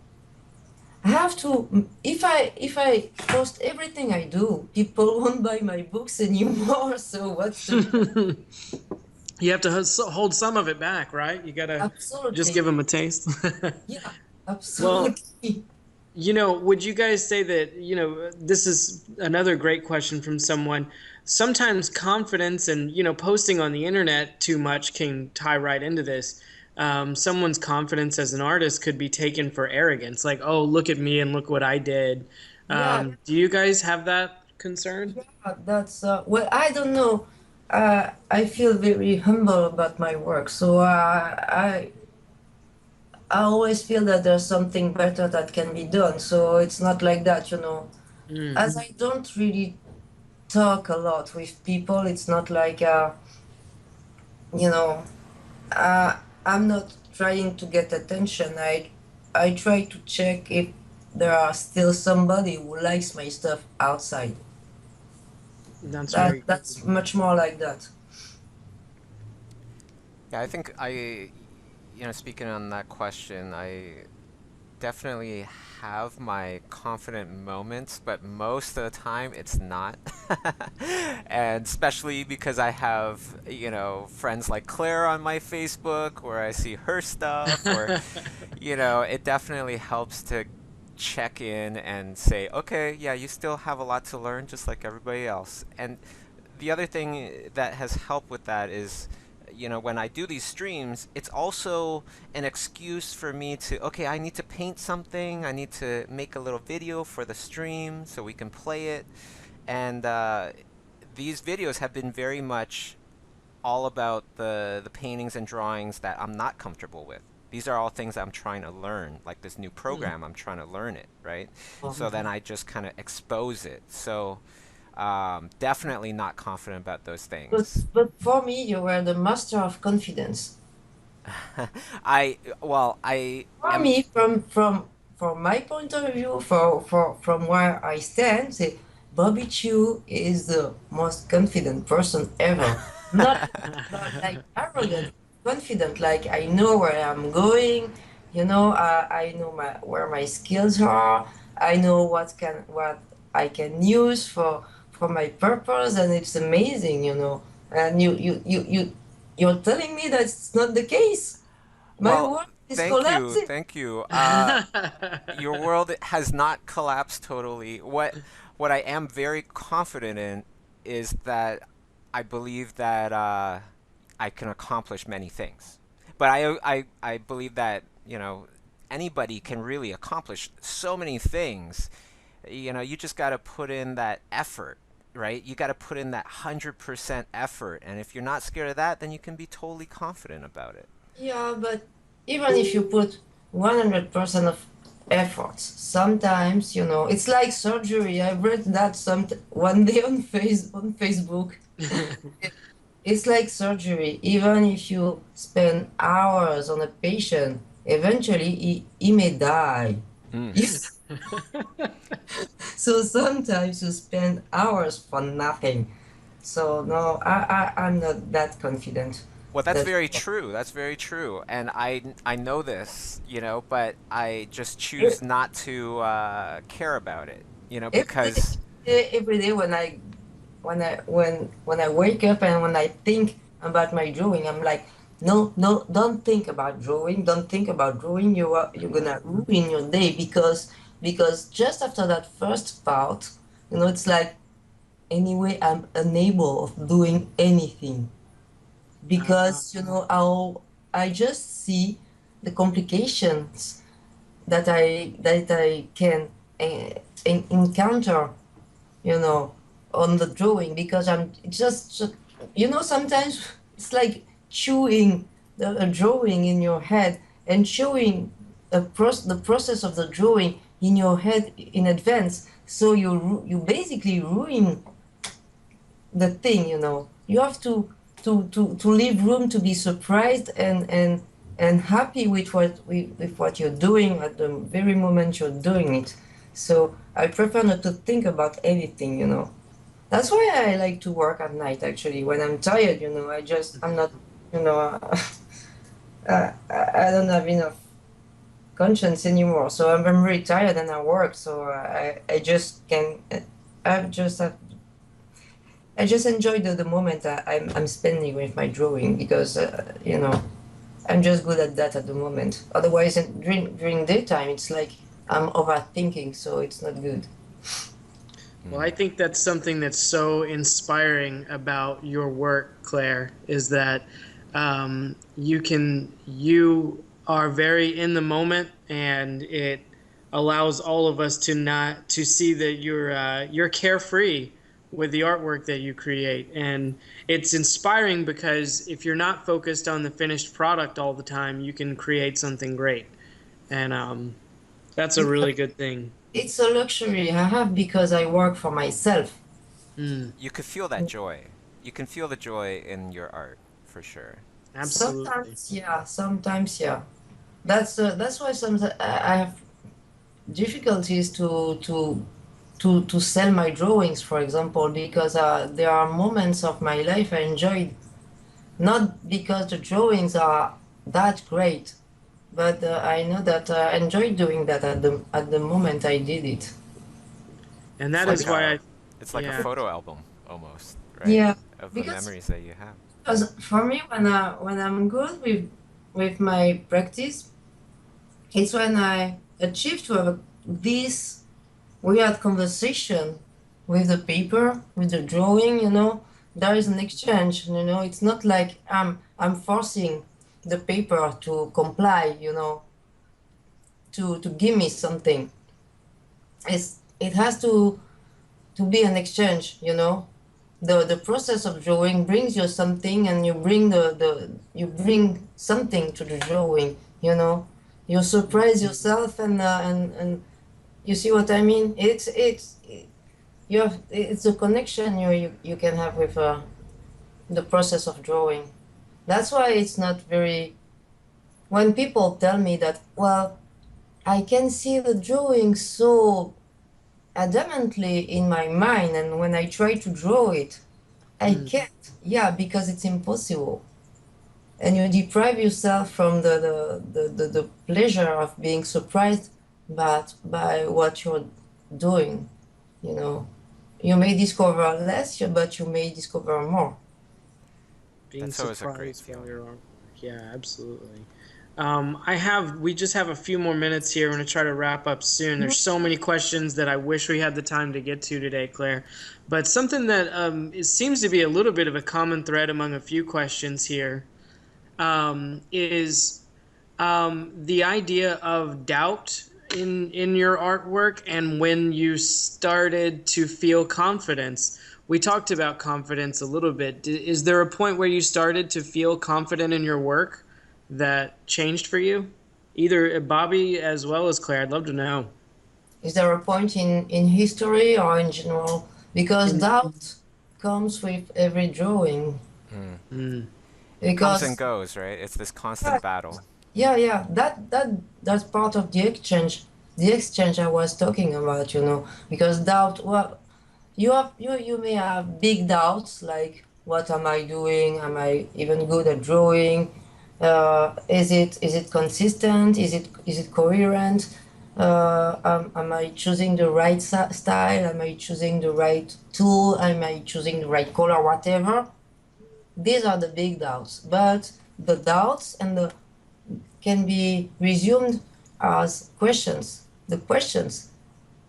I have to, if I post everything I do, people won't buy my books anymore. So what's the point? You have to hold some of it back, right? You gotta just give Absolutely. them a taste. Yeah, Well, absolutely. would you guys say that, this is another great question from someone. Sometimes confidence and, posting on the internet too much can tie right into this. Someone's confidence as an artist could be taken for arrogance, like, oh, look at me and look what I did. Yeah, Do you guys have that concern? yeah, that's well, I don't know. I feel very humble about my work, so I always feel that there's something better that can be done. So it's not like that, you know. Mm. As I don't really talk a lot with people, it's not like you know, uh, I'm not trying to get attention. I try to check if there are still somebody who likes my stuff outside. That's That very cool. that's much more like that. Yeah, I think speaking on that question, I definitely have my confident moments, but most of the time it's not. And especially because I have, friends like Claire on my Facebook where I see her stuff, or, it definitely helps to check in and say, okay, yeah, you still have a lot to learn just like everybody else. And the other thing that has helped with that is, when I do these streams, it's also an excuse for me to, okay, I need to paint something, I need to make a little video for the stream so we can play it. And these videos have been very much all about the paintings and drawings that I'm not comfortable with. These are all things I'm trying to learn, like this new Hmm. program, I'm trying to learn it, right? So then Mhm. I just kind of expose it. So definitely not confident about those But things. but for me, you were the master of confidence. Well, I For am. me, from my point of view, from where I stand, say Bobby Chiu is the most confident person ever. Not not like arrogant, confident. Like I know where I'm going. You know, I know where my skills are. I know what I can use for my purpose, and it's amazing. You know, and you're telling me that it's not the case. My Well, world is collapsing. thank you. Your world has not collapsed totally. What I am very confident in is that I believe that I can accomplish many things. But I believe that, anybody can really accomplish so many things. You just got to put in that effort, right? You got to put in that 100% effort. And if you're not scared of that, then you can be totally confident about it. Yeah, but even if you put 100% of efforts, sometimes, it's like surgery. I read that one day on Facebook. It's like surgery. Even if you spend hours on a patient, eventually he may die. Mm. So sometimes you spend hours for nothing. So no, I'm not that confident. Well, that's That very true. That's very true. And I know this, but I just choose every, not to care about it, every because every day when I wake up and when I think about my drawing, I'm like, no, no, don't think about drawing. Don't think about drawing. You're gonna ruin your day because just after that first part, it's like anyway I'm unable of doing anything because how I just see the complications that I can encounter, you know, on the drawing because I'm just sometimes it's like chewing a drawing in your head and chewing the process of the drawing in your head in advance. So you basically ruin the thing. You have to leave room to be surprised and happy with what you're doing at the very moment you're doing it. So I prefer not to think about anything. That's why I like to work at night actually. When I'm tired, I'm not, you know I don't have enough conscience anymore. So I'm very tired and I work, so I just can I just have I just enjoy the moment I'm spending with my drawing because I'm just good at that at the moment. Otherwise, during daytime, it's like I'm overthinking, so it's not good. Well, I think that's something that's so inspiring about your work, Claire, is that you are very in the moment, and it allows all of us to see that you're carefree with the artwork that you create, and it's inspiring because if you're not focused on the finished product all the time, you can create something great, and that's a really good thing. It's a luxury I have because I work for myself. Mm, you could feel that joy. You can feel the joy in your art for sure. absolutely. Sometimes yeah. That's why sometimes I have difficulties to sell my drawings, for example, because there are moments of my life I enjoyed, not because the drawings are that great, but I know that I enjoyed doing that at the moment I did it. And It's that like is why a I, it's like a yeah. photo album almost, right? Yeah, Of the because memories that you have. for me, when I'm good with my practice, it's when I achieve to have this weird conversation with the paper, with the drawing. There is an exchange. It's not like I'm forcing the paper to comply, to give me something. It has to be an exchange. The process of drawing brings you something and you bring something to the drawing. You surprise yourself and you see what I mean. It's a connection you can have with the process of drawing. That's why it's not very when people tell me that, well, I can see the drawing so adamantly in my mind, and when I try to draw it I Mm. can't. Yeah, because it's impossible. And you deprive yourself from the pleasure of being surprised by what you're doing. You know, you may discover less, but you may discover more. Being That's always a great surprised by feeling. your artwork. Yeah, absolutely. We just have a few more minutes here. We're going to try to wrap up soon. There's so many questions that I wish we had the time to get to today, Claire. But something that it seems to be a little bit of a common thread among a few questions here is the idea of doubt in your artwork and when you started to feel confidence. We talked about confidence a little bit. Is there a point where you started to feel confident in your work that changed for you? Either Bobby as well as Claire. I'd love to know. Is there a point in history or in general? Because doubt comes with every drawing. Comes and Because goes, right? It's this yeah, constant battle. yeah, that's part of the exchange. The exchange I was talking about, because doubt, well, you may have big doubts like what am I doing? Am I even good at drawing? Is it consistent? Is it coherent? Am I choosing the right style? Am I choosing the right tool? Am I choosing the right color? Whatever. These are the big doubts. But the doubts can be resumed as questions. The questions,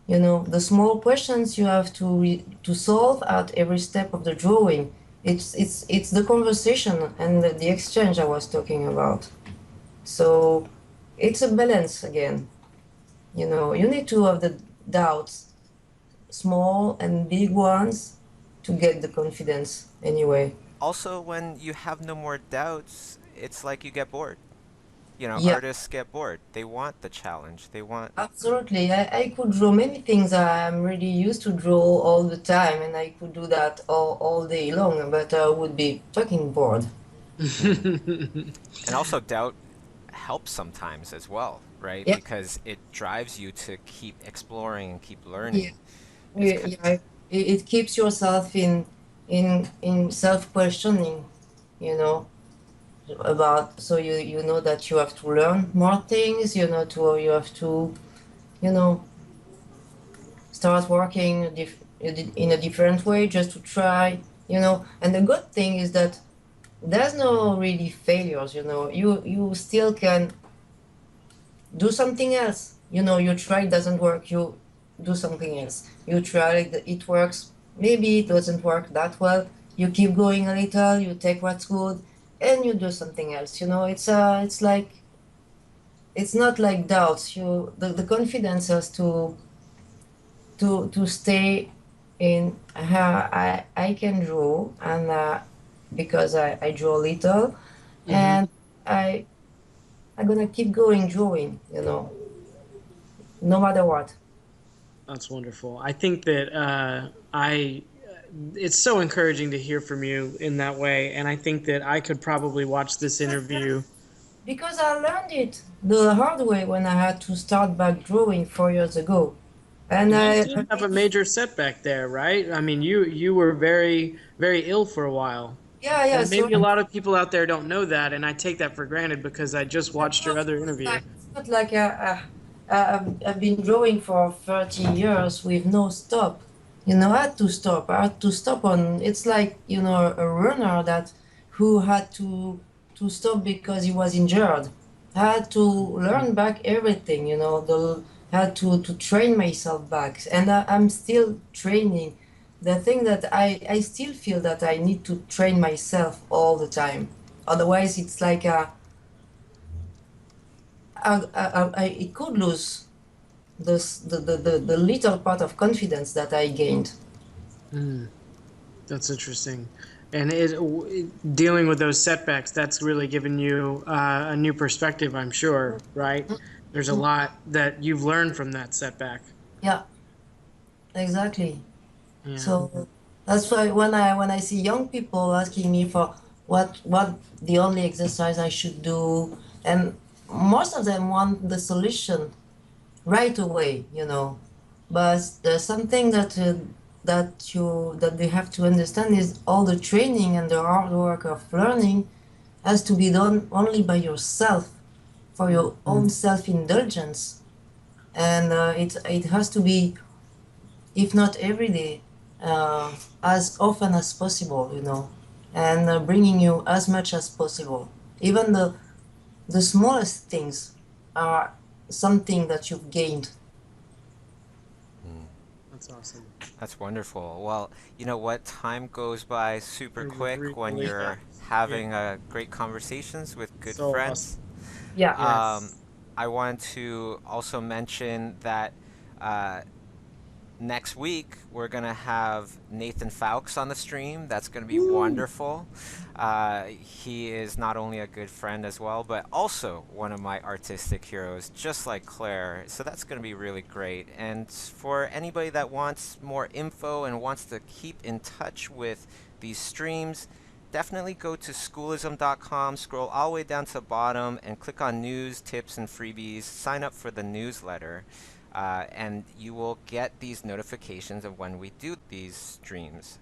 the small questions you have to solve at every step of the drawing. It's the conversation and the exchange I was talking about. So it's a balance again. You need to have the doubts, small and big ones, to get the confidence anyway. Also, when you have no more doubts, it's like you get bored. Yeah, Artists get bored. They want the challenge. They want. absolutely. I could draw many things I'm really used to draw all the time, and I could do that all day long, but I would be fucking bored. And also, doubt helps sometimes as well, right? Yeah, Because it drives you to keep exploring and keep yeah, learning. It's yeah. Yeah. It keeps yourself in self-questioning, you know, about so you know that you have to learn more things, you have to, you know, start working in a different way just to try, And the good thing is that there's no really failures, You still can do something else. You try, it doesn't work, you do something else. You try, it works, maybe it doesn't work that well. You keep going a little, you take what's good, and you do something else. It's like it's not like doubts. The confidence has to stay in how I can draw, and because I draw little, Hmm. and I'm gonna keep going drawing, no matter what. That's wonderful. I think that it's so encouraging to hear from you in that way, and I think that I could probably watch this interview. Because I learned it the hard way when I had to start back drawing 4 years ago. And You I, did have a major setback there, right? I mean, you were very, very ill for a while. yeah, yeah, And so maybe a lot of people out there don't know that, and I take that for granted because I just watched your other interview. it's not like I've been drawing for 30 years with no stop. I had to stop. I had to stop on. It's like a runner that who had to stop because he was injured. I had to learn back everything. Had to train myself back, and I'm still training. The thing that I still feel that I need to train myself all the time. Otherwise, it's like it could lose the little part of confidence that I gained. Mm, that's interesting. And dealing with those setbacks, that's really given you a new perspective, I'm sure, right? There's a lot that you've learned from that setback. Yeah, exactly. Yeah. So that's why when I see young people asking me for what the only exercise I should do, and most of them want the solution right away, But there's something that they have to understand is all the training and the hard work of learning has to be done only by yourself for your own self-indulgence, and it has to be, if not every day, as often as possible, and bringing you as much as possible. Even the smallest things are something that you've gained. That's awesome. That's wonderful. Well, you know what? Time goes by super It quick when really you're does. having Yeah. great conversations with good So awesome. friends. Yeah. Um, Yes. I want to also mention that uh, next week we're gonna have Nathan Fowkes on the stream. That's gonna be Woo! wonderful. He is not only a good friend as well, but also one of my artistic heroes, just like Claire. So that's gonna be really great. And for anybody that wants more info and wants to keep in touch with these streams, definitely go to schoolism.com, scroll all the way down to the bottom, and click on news, tips, and freebies. Sign up for the newsletter. And you will get these notifications of when we do these streams.